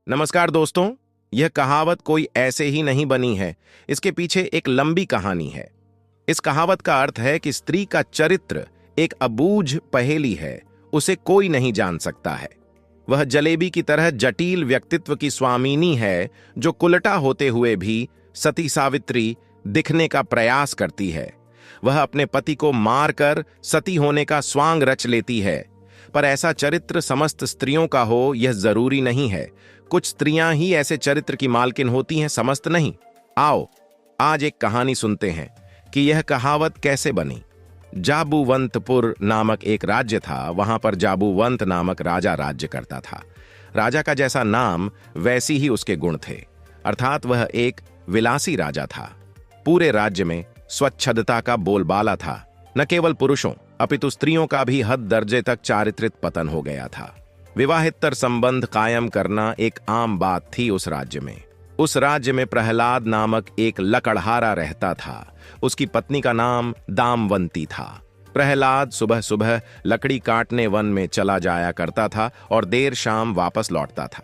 नमस्कार दोस्तों। यह कहावत कोई ऐसे ही नहीं बनी है। इसके पीछे एक लंबी कहानी है। इस कहावत का अर्थ है कि स्त्री का चरित्र एक अबूझ पहेली है, उसे कोई नहीं जान सकता है। वह जलेबी की तरह जटिल व्यक्तित्व की स्वामिनी है, जो कुलटा होते हुए भी सती सावित्री दिखने का प्रयास करती है। वह अपने पति को मारकर सती होने का स्वांग रच लेती है। पर ऐसा चरित्र समस्त स्त्रियों का हो यह जरूरी नहीं है। कुछ स्त्रियां ही ऐसे चरित्र की मालकिन होती हैं, समस्त नहीं। आओ आज एक कहानी सुनते हैं कि यह कहावत कैसे बनी। जाबूवंतपुर नामक एक राज्य था। वहां पर जाबूवंत नामक राजा राज्य करता था। राजा का जैसा नाम वैसी ही उसके गुण थे, अर्थात वह एक विलासी राजा था। पूरे राज्य में स्वच्छदता का बोलबाला था। न केवल पुरुषों अपितु स्त्रियों का भी हद दर्जे तक चारित्रिक पतन हो गया था। विवाहेतर संबंध कायम करना एक आम बात थी उस राज्य में। उस राज्य में प्रहलाद नामक एक लकड़हारा रहता था। उसकी पत्नी का नाम दामवंती था। प्रहलाद सुबह सुबह लकड़ी काटने वन में चला जाया करता था और देर शाम वापस लौटता था।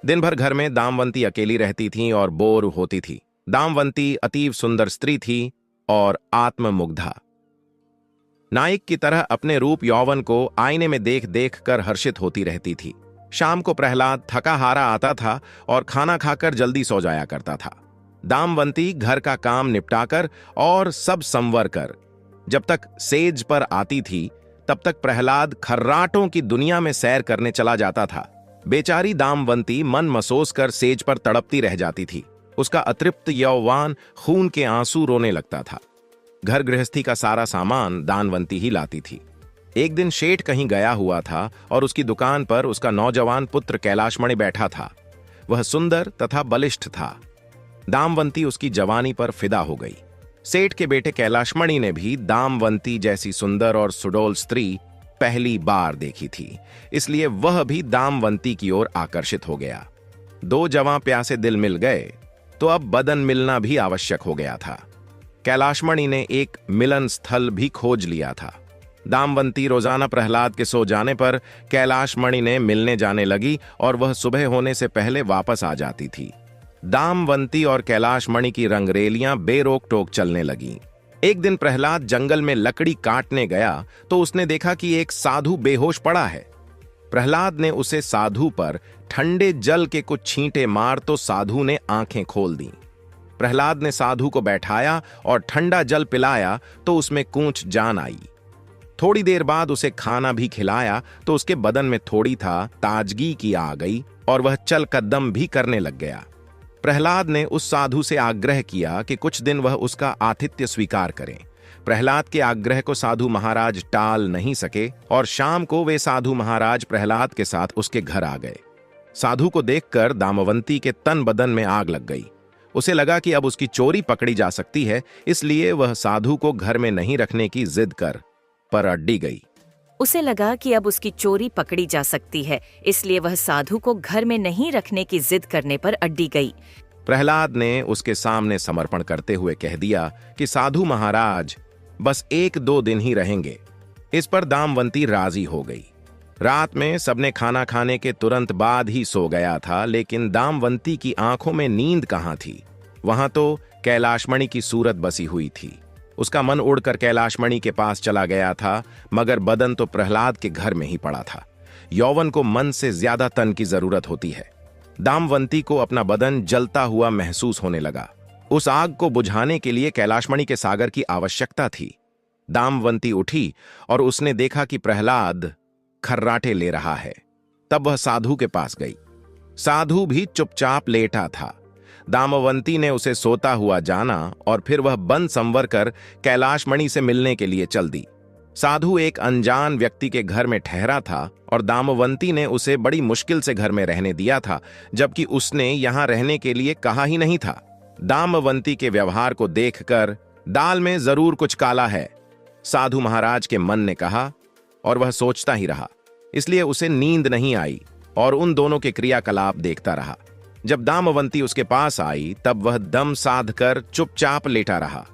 दिन भर घर में दामवंती अकेली रहती थी और बोर होती थी। दामवंती अतीव सुंदर स्त्री थी और आत्ममुग्धा। नायक की तरह अपने रूप यौवन को आईने में देख देख कर हर्षित होती रहती थी। शाम को प्रहलाद थका हारा आता था और खाना खाकर जल्दी सो जाया करता था। दामवंती घर का काम निपटाकर और सब संवर कर जब तक सेज पर आती थी, तब तक प्रहलाद खर्राटों की दुनिया में सैर करने चला जाता था। बेचारी दामवंती मन मसोस कर सेज पर तड़पती रह जाती थी। उसका अतृप्त यौवान खून के आंसू रोने लगता था। घर गृहस्थी का सारा सामान दानवंती ही लाती थी। एक दिन शेठ कहीं गया हुआ था और उसकी दुकान पर उसका नौजवान पुत्र कैलाशमणि बैठा था। वह सुंदर तथा बलिष्ठ था। दामवंती उसकी जवानी पर फिदा हो गई। सेठ के बेटे कैलाशमणि ने भी दामवंती जैसी सुंदर और सुडौल स्त्री पहली बार देखी थी, इसलिए वह भी दामवंती की ओर आकर्षित हो गया। दो जवां प्यासे दिल मिल गए तो अब बदन मिलना भी आवश्यक हो गया था। कैलाशमणि ने एक मिलन स्थल भी खोज लिया था। दामवंती रोजाना प्रहलाद के सो जाने पर कैलाशमणि ने मिलने जाने लगी और वह सुबह होने से पहले वापस आ जाती थी। दामवंती और कैलाशमणि की रंगरेलियां बेरोक टोक चलने लगीं। एक दिन प्रहलाद जंगल में लकड़ी काटने गया तो उसने देखा कि एक साधु बेहोश पड़ा है। प्रहलाद ने उसे साधु पर ठंडे जल के कुछ छींटे मार तो साधु ने आंखें खोल दी। प्रहलाद ने साधु को बैठाया और ठंडा जल पिलाया तो उसमें कूंच जान आई। थोड़ी देर बाद उसे खाना भी खिलाया तो उसके बदन में थोड़ी था ताजगी की आ गई और वह चल कदम भी करने लग गया। प्रहलाद ने उस साधु से आग्रह किया कि कुछ दिन वह उसका आतिथ्य स्वीकार करें। प्रहलाद के आग्रह को साधु महाराज टाल नहीं सके और शाम को वे साधु महाराज प्रहलाद के साथ उसके घर आ गए। साधु को देखकर दामवंती के तन बदन में आग लग गई। उसे लगा कि अब उसकी चोरी पकड़ी जा सकती है, इसलिए वह साधु को घर में नहीं रखने की जिद कर पर अड्डी गई। उसे लगा कि अब उसकी चोरी पकड़ी जा सकती है, इसलिए वह साधु को घर में नहीं रखने की जिद करने पर अड्डी गई। प्रहलाद ने उसके सामने समर्पण करते हुए कह दिया कि साधु महाराज बस 1-2 दिन ही रहेंगे। इस पर दामवंती राजी हो गई। रात में सबने खाना खाने के तुरंत बाद ही सो गया था, लेकिन दामवंती की आंखों में नींद कहां थी। वहां तो कैलाशमणि की सूरत बसी हुई थी। उसका मन उड़कर कैलाशमणि के पास चला गया था, मगर बदन तो प्रहलाद के घर में ही पड़ा था। यौवन को मन से ज्यादा तन की जरूरत होती है। दामवंती को अपना बदन जलता हुआ महसूस होने लगा। उस आग को बुझाने के लिए कैलाशमणि के सागर की आवश्यकता थी। दामवंती उठी और उसने देखा कि प्रहलाद खर्राटे ले रहा है। तब वह साधु के पास गई। साधु भी चुपचाप लेटा था। दामवंती ने उसे सोता हुआ जाना और फिर वह बन संवर कर कैलाशमणि से मिलने के लिए चल दी। साधु एक अनजान व्यक्ति के घर में ठहरा था और दामवंती ने उसे बड़ी मुश्किल से घर में रहने दिया था, जबकि उसने यहां रहने के लिए कहा ही नहीं था। दामवंती के व्यवहार को देखकर दाल में जरूर कुछ काला है, साधु महाराज के मन ने कहा, और वह सोचता ही रहा। इसलिए उसे नींद नहीं आई और उन दोनों के क्रियाकलाप देखता रहा। जब दामवंती उसके पास आई तब वह दम साध कर चुपचाप लेटा रहा।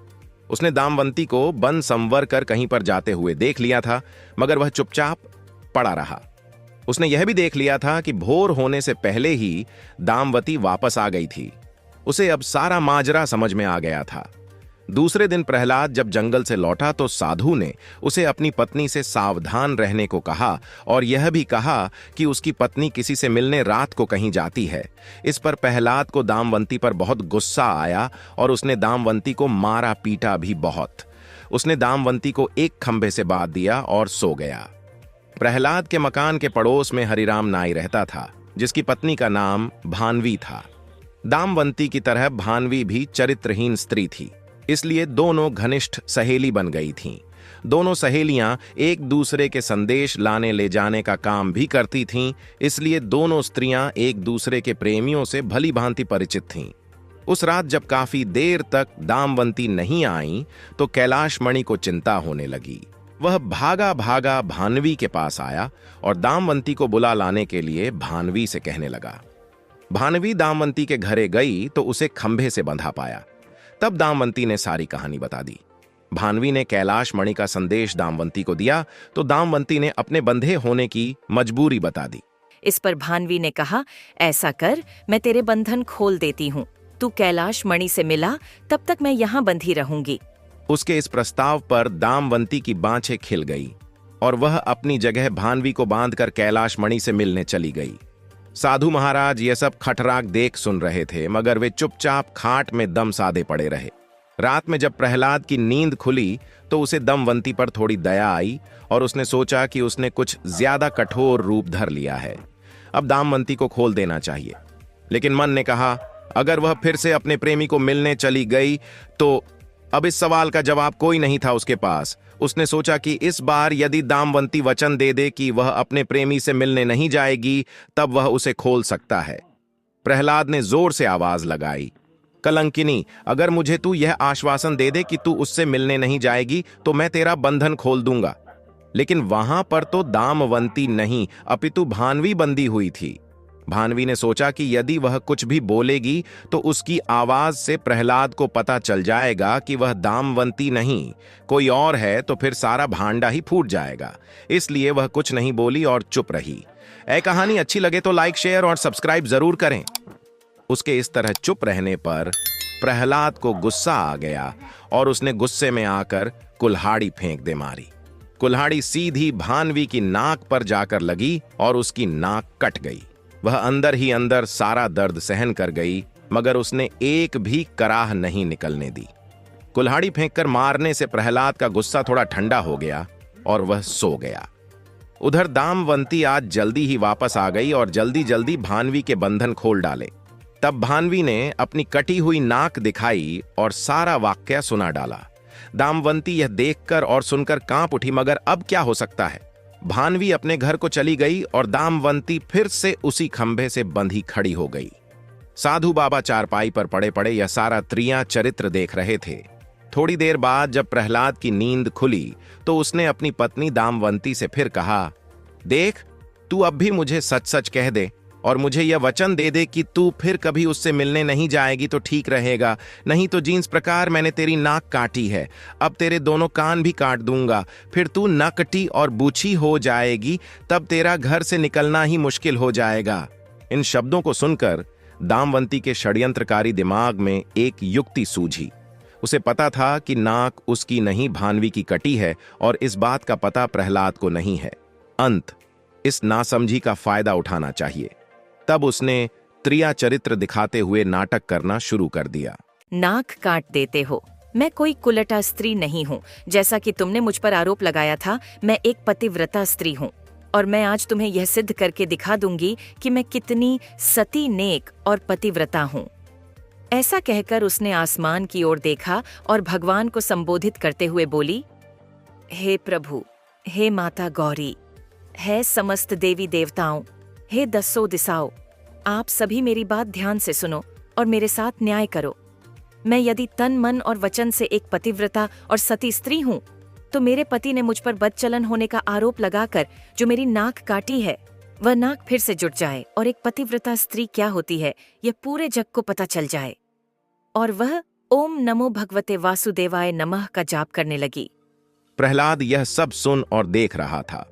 उसने दामवंती को बन संवर कर कहीं पर जाते हुए देख लिया था, मगर वह चुपचाप पड़ा रहा। उसने यह भी देख लिया था कि भोर होने से पहले ही दामवती वापस आ गई थी। उसे अब सारा माजरा समझ में आ गया था। दूसरे दिन प्रहलाद जब जंगल से लौटा तो साधु ने उसे अपनी पत्नी से सावधान रहने को कहा और यह भी कहा कि उसकी पत्नी किसी से मिलने रात को कहीं जाती है। इस पर प्रहलाद को दामवंती पर बहुत गुस्सा आया और उसने दामवंती को मारा पीटा भी बहुत। उसने दामवंती को एक खंभे से बांध दिया और सो गया। प्रहलाद के मकान के पड़ोस में हरिराम नाई रहता था, जिसकी पत्नी का नाम भानवी था। दामवंती की तरह भानवी भी चरित्रहीन स्त्री थी, इसलिए दोनों घनिष्ठ सहेली बन गई थीं। दोनों सहेलियां एक दूसरे के संदेश लाने ले जाने का काम भी करती थीं, इसलिए दोनों स्त्रियां एक दूसरे के प्रेमियों से भली भांति परिचित थीं। उस रात जब काफी देर तक दामवंती नहीं आई तो कैलाश मणि को चिंता होने लगी। वह भागा भागा भानवी के पास आया और दामवंती को बुला लाने के लिए भानवी से कहने लगा। भानवी दामवंती के घरे गई तो उसे खंभे से बंधा पाया। तब दामवंती ने सारी कहानी बता दी। भानवी ने कैलाश मणि का संदेश दामवंती को दिया तो दामवंती ने अपने बंधे होने की मजबूरी बता दी। इस पर भानवी ने कहा, ऐसा कर, मैं तेरे बंधन खोल देती हूँ। तू कैलाश मणि से मिला, तब तक मैं यहाँ बंधी रहूंगी। उसके इस प्रस्ताव पर दामवंती की बाँछें खिल गई और वह अपनी जगह भानवी को बांधकर कैलाश मणि से मिलने चली गई। साधु महाराज ये सब खटराक देख सुन रहे थे, मगर वे चुपचाप खाट में दम साधे पड़े रहे। रात में जब प्रहलाद की नींद खुली तो उसे दमवंती पर थोड़ी दया आई और उसने सोचा कि उसने कुछ ज्यादा कठोर रूप धर लिया है, अब दामवंती को खोल देना चाहिए। लेकिन मन ने कहा, अगर वह फिर से अपने प्रेमी को मिलने चली गई तो अब इस सवाल का जवाब कोई नहीं था उसके पास। उसने सोचा कि इस बार यदि दामवंती वचन दे दे कि वह अपने प्रेमी से मिलने नहीं जाएगी, तब वह उसे खोल सकता है। प्रहलाद ने जोर से आवाज लगाई, कलंकिनी, अगर मुझे तू यह आश्वासन दे दे कि तू उससे मिलने नहीं जाएगी तो मैं तेरा बंधन खोल दूंगा। लेकिन वहां पर तो दामवंती नहीं अपितु भानवी बंदी हुई थी। भानवी ने सोचा कि यदि वह कुछ भी बोलेगी तो उसकी आवाज से प्रहलाद को पता चल जाएगा कि वह दामवंती नहीं कोई और है, तो फिर सारा भांडा ही फूट जाएगा। इसलिए वह कुछ नहीं बोली और चुप रही। कहानी अच्छी लगे तो लाइक, शेयर और सब्सक्राइब जरूर करें। उसके इस तरह चुप रहने पर प्रहलाद को गुस्सा आ गया और उसने गुस्से में आकर कुल्हाड़ी फेंक दे मारी। कुल्हाड़ी सीधी भानवी की नाक पर जाकर लगी और उसकी नाक कट गई। वह अंदर ही अंदर सारा दर्द सहन कर गई, मगर उसने एक भी कराह नहीं निकलने दी। कुल्हाड़ी फेंककर मारने से प्रहलाद का गुस्सा थोड़ा ठंडा हो गया और वह सो गया। उधर दामवंती आज जल्दी ही वापस आ गई और जल्दी जल्दी भानवी के बंधन खोल डाले। तब भानवी ने अपनी कटी हुई नाक दिखाई और सारा वाक्या सुना डाला। दामवंती यह देखकर और सुनकर कांप उठी, मगर अब क्या हो सकता है। भानवी अपने घर को चली गई और दामवंती फिर से उसी खंभे से बंधी खड़ी हो गई। साधु बाबा चारपाई पर पड़े पड़े यह सारा त्रियां चरित्र देख रहे थे। थोड़ी देर बाद जब प्रहलाद की नींद खुली तो उसने अपनी पत्नी दामवंती से फिर कहा, देख, तू अब भी मुझे सच सच कह दे और मुझे यह वचन दे दे कि तू फिर कभी उससे मिलने नहीं जाएगी तो ठीक रहेगा, नहीं तो जिस प्रकार मैंने तेरी नाक काटी है अब तेरे दोनों कान भी काट दूंगा। फिर तू नकटी और बूछी हो जाएगी, तब तेरा घर से निकलना ही मुश्किल हो जाएगा। इन शब्दों को सुनकर दामवंती के षड्यंत्रकारी दिमाग में एक युक्ति सूझी। उसे पता था कि नाक उसकी नहीं भानवी की कटी है और इस बात का पता प्रहलाद को नहीं है। अंत इस नासमझी का फायदा उठाना चाहिए। तब उसने त्रिया चरित्र दिखाते हुए नाटक करना शुरू कर दिया। नाक काट देते हो, मैं कोई कुलटा स्त्री नहीं हूँ। जैसा कि तुमने मुझ पर आरोप लगाया था, मैं एक पतिव्रता स्त्री हूँ और मैं आज तुम्हें यह सिद्ध करके दिखा दूंगी कि मैं कितनी सती, नेक और पतिव्रता हूँ। ऐसा कहकर उसने आसमान की ओर देखा और भगवान को संबोधित करते हुए बोली, हे प्रभु, हे माता गौरी, हे समस्त देवी देवताओं, हे दसों दिशाओं, आप सभी मेरी बात ध्यान से सुनो और मेरे साथ न्याय करो। मैं यदि तन, मन और वचन से एक पतिव्रता और सती स्त्री हूँ, तो मेरे पति ने मुझ पर बदचलन होने का आरोप लगाकर जो मेरी नाक काटी है, वह नाक फिर से जुट जाए और एक पतिव्रता स्त्री क्या होती है यह पूरे जग को पता चल जाए। और वह ओम नमो भगवते वासुदेवाय नमः का जाप करने लगी। प्रहलाद यह सब सुन और देख रहा था।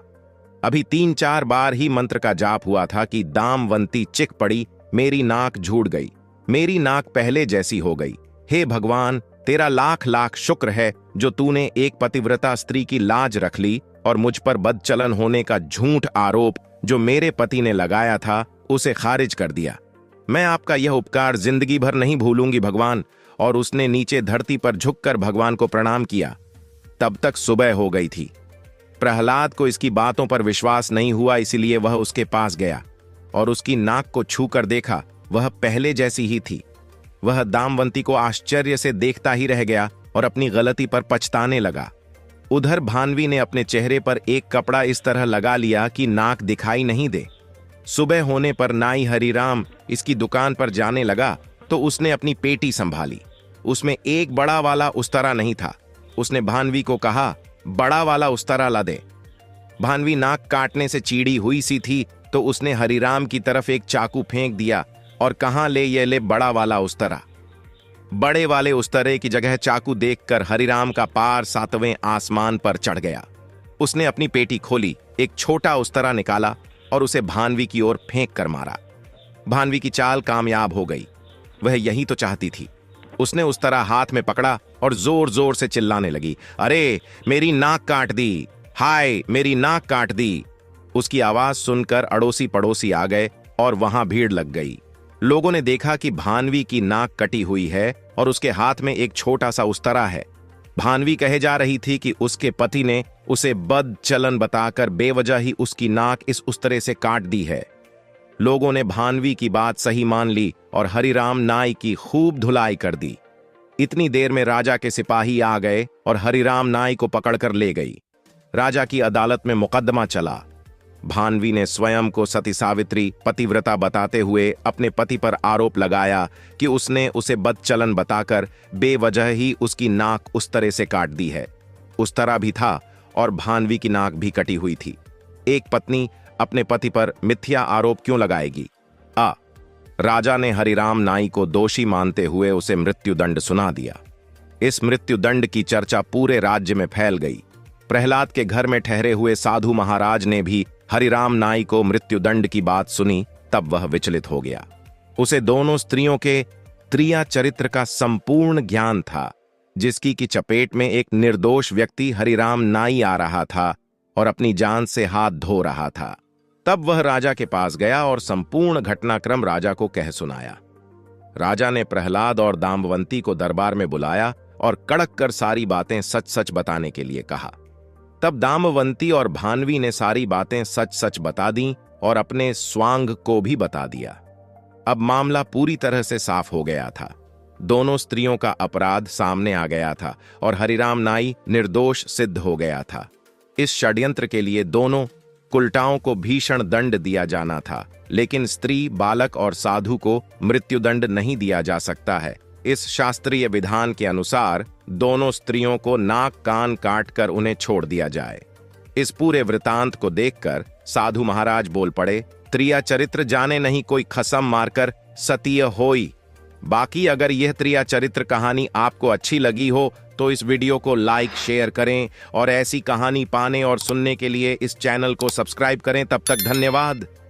अभी 3-4 बार ही मंत्र का जाप हुआ था कि दामवंती चिख पड़ी, मेरी नाक झूठ गई, मेरी नाक पहले जैसी हो गई। हे भगवान, तेरा लाख लाख शुक्र है जो तूने एक पतिव्रता स्त्री की लाज रख ली और मुझ पर बदचलन होने का झूठ आरोप जो मेरे पति ने लगाया था उसे खारिज कर दिया। मैं आपका यह उपकार जिंदगी भर नहीं भूलूंगी भगवान। और उसने नीचे धरती पर झुककर भगवान को प्रणाम किया। तब तक सुबह हो गई थी। प्रहलाद को इसकी बातों पर विश्वास नहीं हुआ, इसलिए वह उसके पास गया और उसकी नाक को छूकर देखा, वह पहले जैसी ही थी। वह दामवंती को आश्चर्य से देखता ही रह गया और अपनी गलती पर पछताने लगा। उधर भानवी ने अपने चेहरे पर एक कपड़ा इस तरह लगा लिया कि नाक दिखाई नहीं दे। सुबह होने पर नाई हरिराम इसकी दुकान पर जाने लगा तो उसने अपनी पेटी संभाली। उसमें एक बड़ा वाला उस्तरा नहीं था। उसने भानवी को कहा, बड़ा वाला उस्तरा ला दे। भानवी नाक काटने से चीड़ी हुई सी थी तो उसने हरिराम की तरफ एक चाकू फेंक दिया और कहाँ ले ये ले बड़ा वाला उस्तरा। बड़े वाले उस्तरे की जगह चाकू देखकर हरिराम का पार 7वें आसमान पर चढ़ गया। उसने अपनी पेटी खोली, एक छोटा उस्तरा निकाला और उसे भानवी की ओर फेंक कर मारा। भानवी की चाल कामयाब हो गई। वह यही तो चाहती थी। उसने उस्तरा हाथ में पकड़ा और जोर जोर से चिल्लाने लगी, अरे मेरी नाक काट दी, हाय मेरी नाक काट दी। उसकी आवाज सुनकर अड़ोसी पड़ोसी आ गए और वहां भीड़ लग गई। लोगों ने देखा कि भानवी की नाक कटी हुई है और उसके हाथ में एक छोटा सा उस्तरा है। भानवी कहे जा रही थी कि उसके पति ने उसे बदचलन बताकर बेवजह ही उसकी नाक इस उस्तरे से काट दी है। लोगों ने भानवी की बात सही मान ली और हरिराम नाई की खूब धुलाई कर दी। इतनी देर में राजा के सिपाही आ गए और हरिराम नाई को पकड़कर ले गई। राजा की अदालत में मुकदमा चला। भानवी ने स्वयं को सती सावित्री पतिव्रता बताते हुए अपने पति पर आरोप लगाया कि उसने उसे बदचलन बताकर बेवजह ही उसकी नाक उस तरह से काट दी है। उस तरह भी था और भानवी की नाक भी कटी हुई थी। एक पत्नी अपने पति पर मिथ्या आरोप क्यों लगाएगी? राजा ने हरिराम नाई को दोषी मानते हुए उसे मृत्युदंड सुना दिया। इस मृत्युदंड की चर्चा पूरे राज्य में फैल गई। प्रहलाद के घर में ठहरे हुए साधु महाराज ने भी हरिराम नाई को मृत्युदंड की बात सुनी, तब वह विचलित हो गया। उसे दोनों स्त्रियों के त्रिया चरित्र का संपूर्ण ज्ञान था, जिसकी की चपेट में एक निर्दोष व्यक्ति हरिराम नाई आ रहा था और अपनी जान से हाथ धो रहा था। तब वह राजा के पास गया और संपूर्ण घटनाक्रम राजा को कह सुनाया। राजा ने प्रहलाद और दामवंती को दरबार में बुलाया और कड़क कर सारी बातें सच सच बताने के लिए कहा। तब दामवंती और भानवी ने सारी बातें सच सच बता दी और अपने स्वांग को भी बता दिया। अब मामला पूरी तरह से साफ हो गया था। दोनों स्त्रियों का अपराध सामने आ गया था और हरिराम नाई निर्दोष सिद्ध हो गया था। इस षड्यंत्र के लिए दोनों कुलटाओं को भीषण दंड दिया जाना था, लेकिन स्त्री, बालक और साधु को मृत्युदंड नहीं दिया जा सकता है। इस शास्त्रीय विधान के अनुसार दोनों स्त्रियों को नाक कान काटकर उन्हें छोड़ दिया जाए। इस पूरे वृतांत को देखकर साधु महाराज बोल पड़े, त्रिया चरित्र जाने नहीं कोई खसम मारकर सतीय होई। बाकी अगर यह त्रिया चरित्र कहानी आपको अच्छी लगी हो तो इस वीडियो को लाइक शेयर करें और ऐसी कहानी पाने और सुनने के लिए इस चैनल को सब्सक्राइब करें। तब तक धन्यवाद।